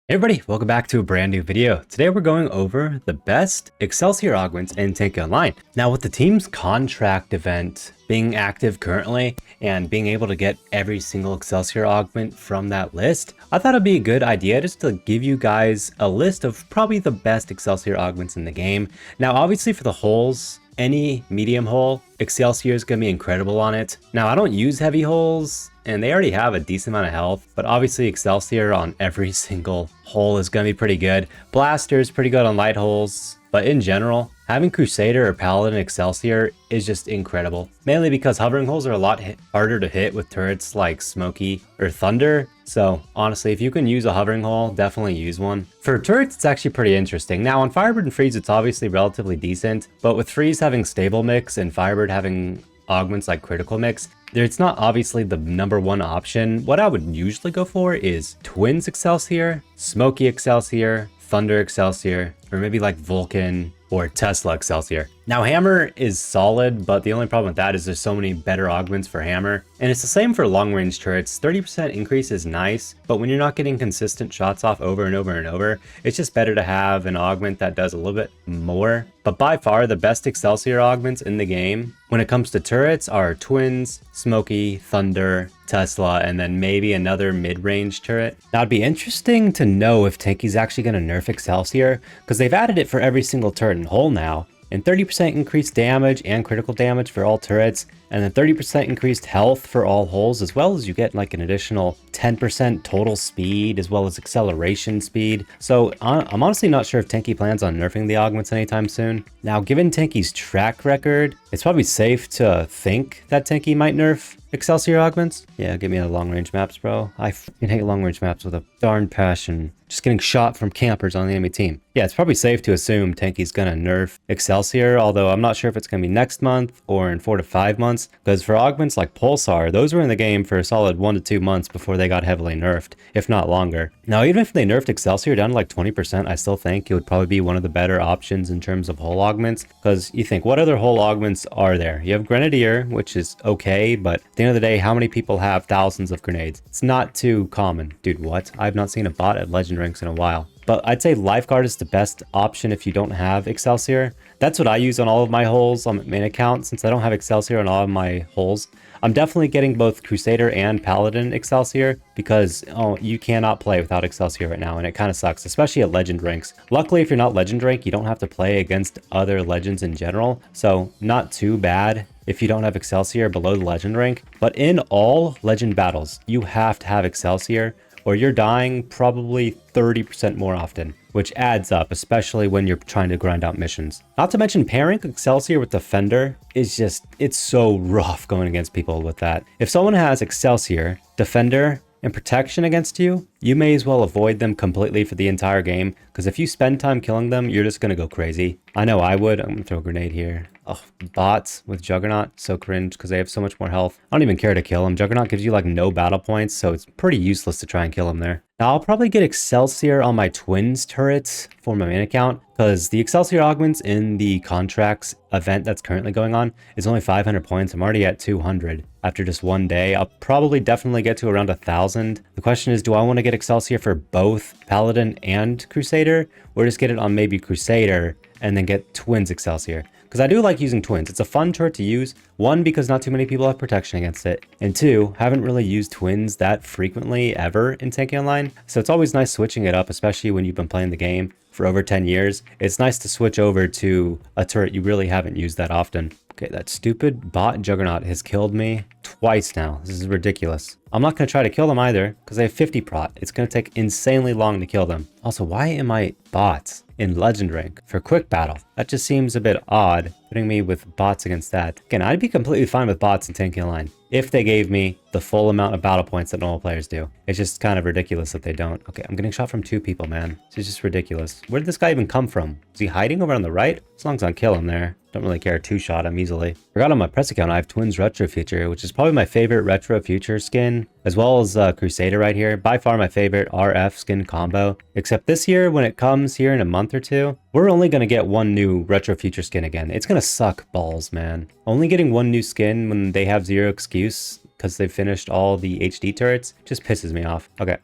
Hey everybody, welcome back to a brand new video. Today we're going over the best Excelsior augments in Tanki Online. Now with the team's contract event being active currently and being able to get every single Excelsior augment from that list, I thought it'd be a good idea just to give you guys a list of probably the best Excelsior augments in the game. Now obviously for the holes, any medium hole, Excelsior is going to be incredible on it. Now I don't use heavy holes and they already have a decent amount of health, but obviously Excelsior on every single hole is going to be pretty good. Blaster is pretty good on light holes, but in general, having Crusader or Paladin Excelsior is just incredible. Mainly because hovering holes are a lot harder to hit with turrets like Smoky or Thunder. So honestly, if you can use a hovering hole, definitely use one. For turrets, it's actually pretty interesting. Now on Firebird and Freeze, it's obviously relatively decent, but with Freeze having stable mix and Firebird having augments like critical mix, it's not obviously the #1 option. What I would usually go for is Twins Excelsior, Smoky Excelsior, Thunder Excelsior, or maybe like Vulcan or Tesla Excelsior. Now Hammer is solid, but the only problem with that is there's so many better augments for Hammer. And it's the same for long range turrets. 30% increase is nice, but when you're not getting consistent shots off over and over and over, it's just better to have an augment that does a little bit more. But by far the best Excelsior augments in the game when it comes to turrets are Twins, Smoky, Thunder, Tesla, and then maybe another mid-range turret. Now it'd be interesting to know if Tanki's actually going to nerf Excelsior, because they've added it for every single turret and hole now, and 30% increased damage and critical damage for all turrets, and then 30% increased health for all holes, as well as you get like an additional 10% total speed as well as acceleration speed. So I'm honestly not sure if Tanki plans on nerfing the augments anytime soon. Now given Tanki's track record, it's probably safe to think that Tanki might nerf Excelsior augments. Yeah, give me a long range maps, bro. I fucking hate long range maps with a darn passion. Just getting shot from campers on the enemy team. Yeah, it's probably safe to assume Tanki's gonna nerf Excelsior, although I'm not sure if it's gonna be next month or in 4 to 5 months, because for augments like Pulsar, those were in the game for a solid 1 to 2 months before they got heavily nerfed, if not longer. Now, even if they nerfed Excelsior down to like 20%, I still think it would probably be one of the better options in terms of hull augments, because you think, what other hull augments are there? You have Grenadier, which is okay, but at the end of the day, how many people have thousands of grenades? It's not too common. Dude, what? I've not seen a bot at Legend ranks in a while. But I'd say Lifeguard is the best option if you don't have Excelsior. That's what I use on all of my holes on my main account, since I don't have Excelsior on all of my holes. I'm definitely getting both Crusader and Paladin Excelsior because you cannot play without Excelsior right now, and it kind of sucks, especially at Legend ranks. Luckily, if you're not Legend rank, you don't have to play against other Legends in general, so not too bad if you don't have Excelsior below the Legend rank. But in all Legend battles, you have to have Excelsior, or you're dying probably 30% more often, which adds up, especially when you're trying to grind out missions. Not to mention pairing Excelsior with Defender is just, it's so rough going against people with that. If someone has Excelsior, Defender, and Protection against you, you may as well avoid them completely for the entire game, because if you spend time killing them, you're just going to go crazy. I know I would. I'm going to throw a grenade here. Oh, bots with Juggernaut, so cringe because they have so much more health. I don't even care to kill them. Juggernaut gives you like no battle points, so it's pretty useless to try and kill him there. Now I'll probably get Excelsior on my Twins turrets for my main account, because the Excelsior augments in the contracts event that's currently going on is only 500 points. I'm already at 200 after just one day. I'll probably definitely get to around 1,000. The question is, do I want to get Excelsior for both Paladin and Crusader, or just get it on maybe Crusader and then get Twins Excelsior? Because I do like using Twins. It's a fun turret to use. One, because not too many people have protection against it. And two, haven't really used Twins that frequently ever in Tanki Online. So it's always nice switching it up, especially when you've been playing the game for over 10 years. It's nice to switch over to a turret you really haven't used that often. Okay, that stupid bot Juggernaut has killed me twice now. This is ridiculous. I'm not going to try to kill them either, because they have 50 prot. It's going to take insanely long to kill them. Also, why am I bots in Legend rank for quick battle? That just seems a bit odd, putting me with bots against that. Again, I'd be completely fine with bots in Tanki Online if they gave me the full amount of battle points that normal players do. It's just kind of ridiculous that they don't. Okay, I'm getting shot from 2 people, man. This is just ridiculous. Where did this guy even come from? Is he hiding over on the right? As long as I kill him there. Don't really care, 2-shot him easily. Forgot on my press account I have Twins Retro Future, which is probably my favorite Retro Future skin, as well as Crusader right here. By far my favorite RF skin combo. Except this year, when it comes here in a month or two, we're only going to get one new Retro Future skin again. It's going to suck balls, man. Only getting one new skin when they have zero excuse because they finished all the HD turrets. Just pisses me off. Okay,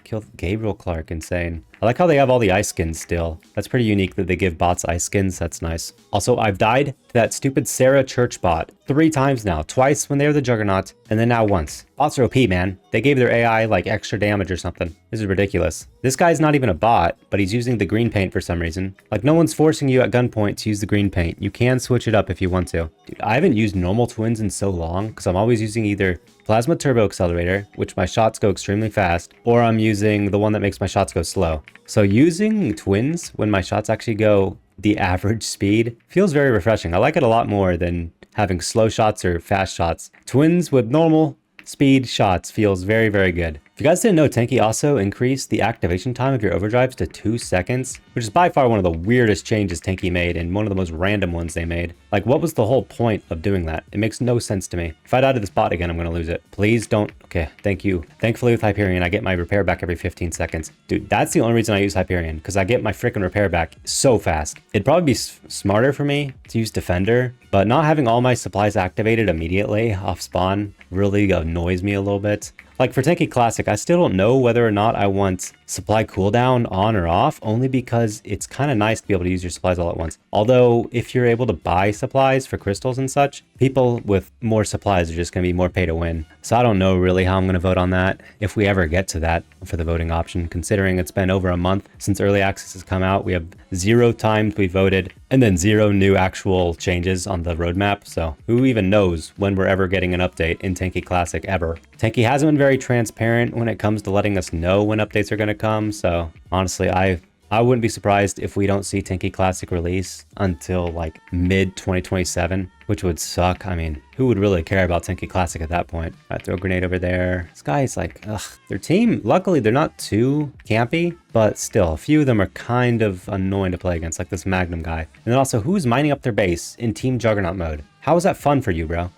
kill Gabriel Clark, insane. I like how they have all the ice skins still. That's pretty unique that they give bots ice skins. That's nice. Also, I've died to that stupid Sarah Church bot 3 times now. Twice when they were the Juggernaut, and then now once. Bots are OP, man. They gave their AI like extra damage or something. This is ridiculous. This guy's not even a bot, but he's using the green paint for some reason. Like, no one's forcing you at gunpoint to use the green paint. You can switch it up if you want to. Dude, I haven't used normal twins in so long because I'm always using either Plasma Turbo Accelerator, which my shots go extremely fast, or I'm using the one that makes my shots go slow. So using twins when my shots actually go the average speed feels very refreshing. I like it a lot more than having slow shots or fast shots. Twins with normal speed shots feels very, very good. If you guys didn't know, Tanki also increased the activation time of your overdrives to 2 seconds, which is by far one of the weirdest changes Tanki made and one of the most random ones they made. Like, what was the whole point of doing that? It makes no sense to me. If I die to this bot again, I'm gonna lose it. Please don't. Okay, thank you. Thankfully with Hyperion, I get my repair back every 15 seconds. Dude, that's the only reason I use Hyperion, because I get my freaking repair back so fast. It'd probably be smarter for me to use Defender, but not having all my supplies activated immediately off spawn really annoys me a little bit. Like for Tanki Classic, I still don't know whether or not I want supply cooldown on or off, only because it's kind of nice to be able to use your supplies all at once. Although if you're able to buy supplies for crystals and such, people with more supplies are just going to be more pay to win. So I don't know really how I'm going to vote on that, if we ever get to that for the voting option, considering it's been over a month since early access has come out. We have 0 times we voted and then 0 new actual changes on the roadmap. So who even knows when we're ever getting an update in Tanki Classic ever. Tanki hasn't been very transparent when it comes to letting us know when updates are going to come. So honestly, I wouldn't be surprised if we don't see Tanki Classic release until like mid 2027, which would suck. I mean, who would really care about Tanki Classic at that point? I throw a grenade over there. This guy's like, ugh. Their team, luckily they're not too campy, but still a few of them are kind of annoying to play against, like this Magnum guy. And then also, who's mining up their base in Team Juggernaut mode? How is that fun for you, bro?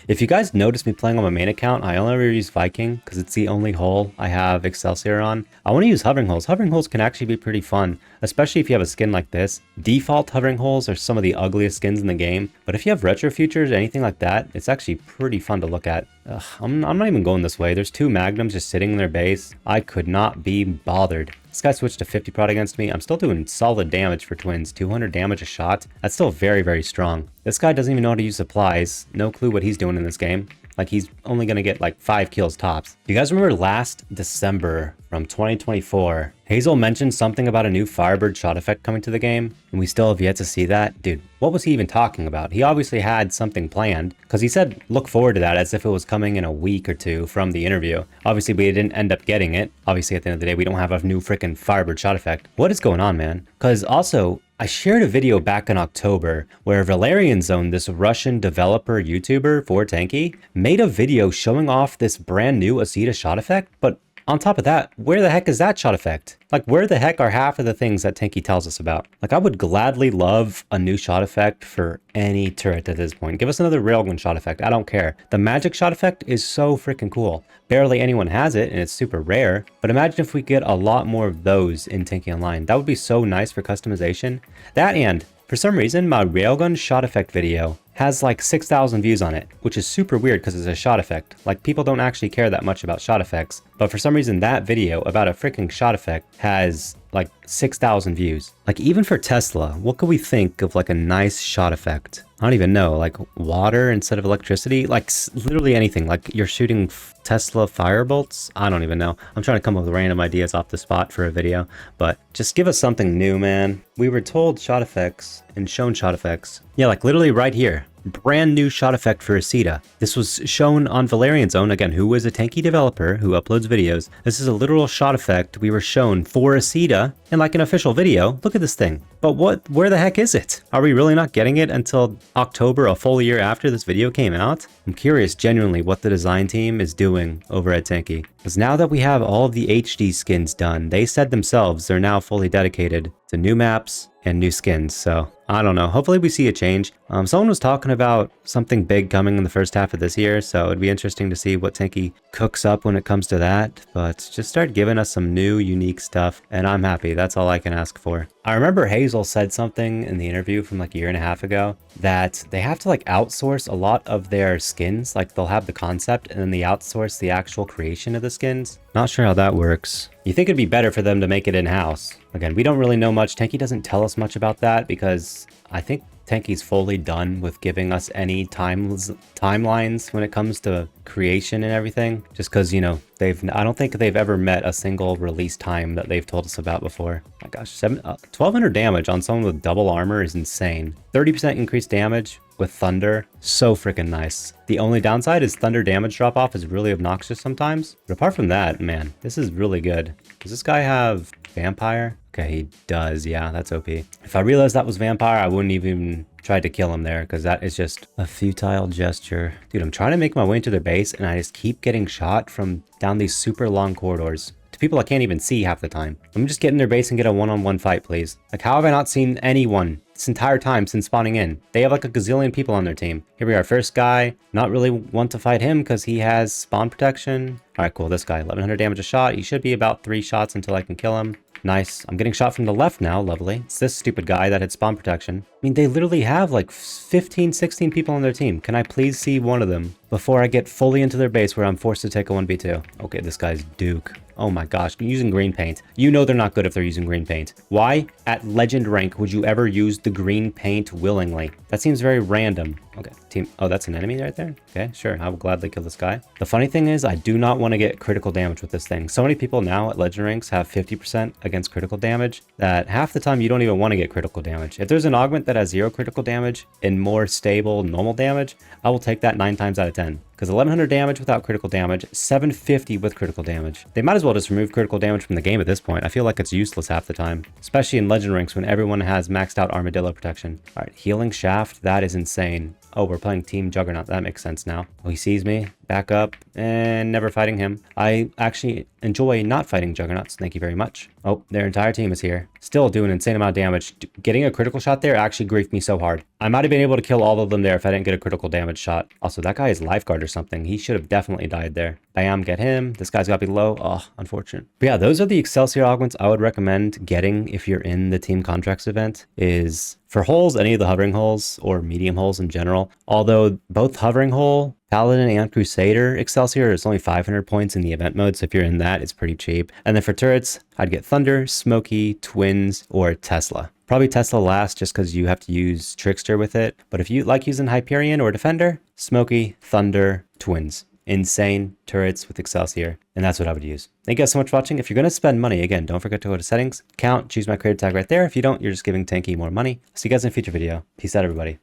If you guys notice me playing on my main account, I only ever use Viking because it's the only hull I have Excelsior on. I want to use hovering hulls. Hovering hulls can actually be pretty fun, especially if you have a skin like this. Default hovering hulls are some of the ugliest skins in the game, but if you have retro futures, anything like that, it's actually pretty fun to look at. Ugh, I'm not even going this way. There's 2 Magnums just sitting in their base. I could not be bothered. This guy switched to 50 prot against me. I'm still doing solid damage for twins. 200 damage a shot. That's still very, very strong. This guy doesn't even know how to use supplies. No clue what he's doing in this game. Like, he's only going to get like 5 kills tops. You guys remember last December from 2024, Hazel mentioned something about a new Firebird shot effect coming to the game, and we still have yet to see that? Dude, what was he even talking about? He obviously had something planned, because he said look forward to that as if it was coming in a week or 2 from the interview. Obviously, we didn't end up getting it. Obviously, at the end of the day, we don't have a new freaking Firebird shot effect. What is going on, man? Because also, I shared a video back in October where Valerian Zone, this Russian developer YouTuber for Tanki, made a video showing off this brand new Aceta shot effect, but on top of that, where the heck is that shot effect? Like, where the heck are half of the things that Tanki tells us about? Like, I would gladly love a new shot effect for any turret at this point. Give us another railgun shot effect. I don't care. The magic shot effect is so freaking cool. Barely anyone has it, and it's super rare. But imagine if we get a lot more of those in Tanki Online. That would be so nice for customization. That, and for some reason, my railgun shot effect video has like 6,000 views on it, which is super weird because it's a shot effect. Like, people don't actually care that much about shot effects, but for some reason that video about a freaking shot effect has like 6,000 views. Like, even for Tesla, what could we think of like a nice shot effect? I don't even know, like water instead of electricity, like literally anything. Like, you're shooting Tesla firebolts. I don't even know. I'm trying to come up with random ideas off the spot for a video, but just give us something new, man. We were told shot effects and shown shot effects. Yeah, like literally right here. Brand new shot effect for Aceta. This was shown on Valerian Zone, again, who is a Tanki developer who uploads videos. This is a literal shot effect we were shown for Aceta in like an official video. Look at this thing. But where the heck is it? Are we really not getting it until October, a full year after this video came out? I'm curious genuinely what the design team is doing over at Tanki. Because now that we have all of the HD skins done, they said themselves they're now fully dedicated to new maps and new skins. So I don't know. Hopefully we see a change. Someone was talking about something big coming in the first half of this year, so it'd be interesting to see what Tanki cooks up when it comes to that. But just start giving us some new, unique stuff, and I'm happy. That's all I can ask for. I remember Hazel said something in the interview from like a year and a half ago that they have to like outsource a lot of their skins. Like they'll have the concept and then they outsource the actual creation of the skins. Not sure how that works. You think it'd be better for them to make it in-house. Again, we don't really know much. Tanki doesn't tell us much about that because I think Tanki's fully done with giving us any timelines when it comes to creation and everything. Just because, you know, I don't think they've ever met a single release time that they've told us about before. Oh my gosh, 1200 damage on someone with double armor is insane. 30% increased damage with Thunder, so freaking nice. The only downside is Thunder damage drop off is really obnoxious sometimes. But apart from that, man, this is really good. Does this guy have Vampire? Okay, he does. Yeah, that's OP. If I realized that was Vampire, I wouldn't even try to kill him there because that is just a futile gesture. Dude, I'm trying to make my way into their base and I just keep getting shot from down these super long corridors to people I can't even see half the time. Let me just get in their base and get a one-on-one fight, please. Like, how have I not seen anyone this entire time since spawning in? They have like a gazillion people on their team. Here we are, first guy. Not really want to fight him because he has spawn protection. All right, cool. This guy, 1100 damage a shot. He should be about 3 shots until I can kill him. Nice. I'm getting shot from the left now. Lovely. It's this stupid guy that had spawn protection. I mean, they literally have like 15, 16 people on their team. Can I please see one of them before I get fully into their base where I'm forced to take a 1v2? Okay, this guy's Duke. Oh my gosh, using green paint. You know they're not good if they're using green paint. Why? At legend rank would you ever use the green paint willingly? That seems very random. Okay, team. Oh, that's an enemy right there? Okay, sure. I will gladly kill this guy. The funny thing is I do not want to get critical damage with this thing. So many people now at legend ranks have 50% against critical damage that half the time you don't even want to get critical damage. If there's an augment that has 0 critical damage and more stable normal damage, I will take that 9 times out of 10. Because 1100 damage without critical damage, 750 with critical damage. They might as well just remove critical damage from the game at this point. I feel like it's useless half the time, especially in legend ranks when everyone has maxed out armadillo protection. All right, healing shaft, that is insane. Oh, we're playing Team Juggernaut. That makes sense now. Oh, he sees me. Back up. And never fighting him. I actually enjoy not fighting Juggernauts. Thank you very much. Oh, their entire team is here. Still doing an insane amount of damage. Getting a critical shot there actually griefed me so hard. I might have been able to kill all of them there if I didn't get a critical damage shot. Also, that guy is lifeguard or something. He should have definitely died there. Bam, get him. This guy's got to be low. Oh, unfortunate. But yeah, those are the Excelsior augments I would recommend getting if you're in the team contracts event. Is for holes, any of the hovering holes or medium holes in general. Although both hovering hole, Paladin and Crusader Excelsior is only 500 points in the event mode, so if you're in that, it's pretty cheap. And then for turrets, I'd get Thunder, Smoky, Twins, or Tesla. Probably Tesla last just because you have to use Trickster with it. But if you like using Hyperion or Defender, Smoky, Thunder, Twins. Insane turrets with Excelsior, and that's what I would use. Thank you guys so much for watching. If you're going to spend money, again, don't forget to go to settings, count, choose my creator tag right there. If you don't, you're just giving Tanki more money. See you guys in a future video. Peace out, everybody.